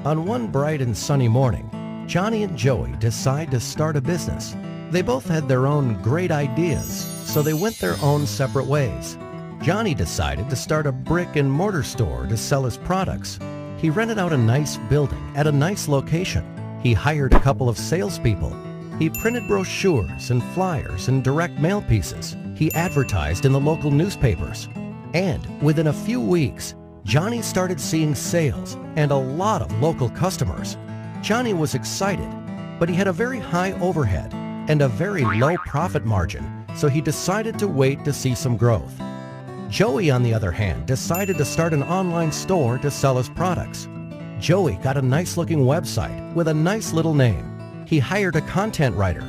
On one bright and sunny morning, Johnny and Joey decide to start a business. They both had their own great ideas, so they went their own separate ways. Johnny decided to start a brick and mortar store to sell his products. He rented out a nice building at a nice location. He hired a couple of salespeople. He printed brochures and flyers and direct mail pieces. He advertised in the local newspapers. And within a few weeks, Johnny started seeing sales and a lot of local customers. Johnny was excited, but he had a very high overhead and a very low profit margin, so he decided to wait to see some growth. Joey, on the other hand, decided to start an online store to sell his products. Joey got a nice-looking website with a nice little name. He hired a content writer.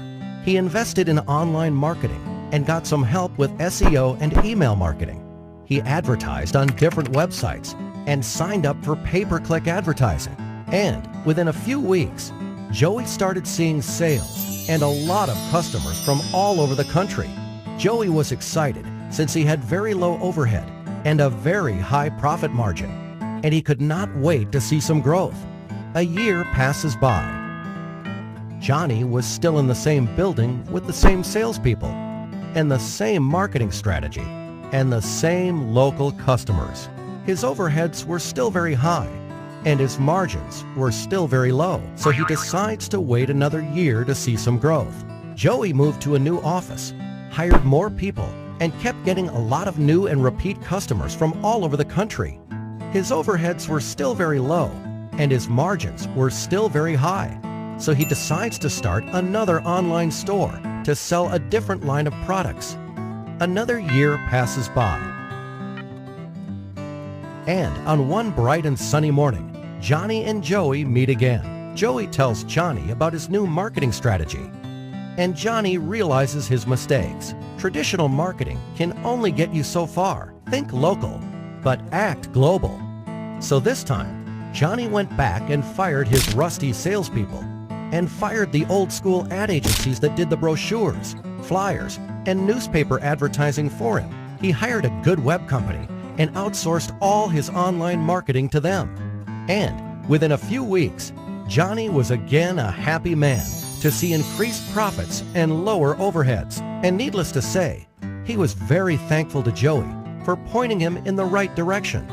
He invested in online marketing and got some help with SEO and email marketing. He advertised on different websites and signed up for pay-per-click advertising. And within a few weeks, Joey started seeing sales and a lot of customers from all over the country. Joey was excited since he had very low overhead and a very high profit margin, and he could not wait to see some growth. A year passes by. Johnny was still in the same building with the same salespeople and the same marketing strategy and the same local customers. His overheads were still very high and his margins were still very low, so he decides to wait another year to see some growth. Joey moved to a new office, hired more people, and kept getting a lot of new and repeat customers from all over the country. His overheads were still very low and his margins were still very high, so he decides to start another online store to sell a different line of products. Another year passes by. And on one bright and sunny morning, Johnny and Joey meet again. Joey tells Johnny about his new marketing strategy, and Johnny realizes his mistakes. Traditional marketing can only get you so far. Think local, but act global. So this time, Johnny went back and fired his rusty salespeople and fired the old school ad agencies that did the brochures, flyers, and newspaper advertising for him. He hired a good web company and outsourced all his online marketing to them. And within a few weeks, Johnny was again a happy man to see increased profits and lower overheads. And needless to say, he was very thankful to Joey for pointing him in the right direction.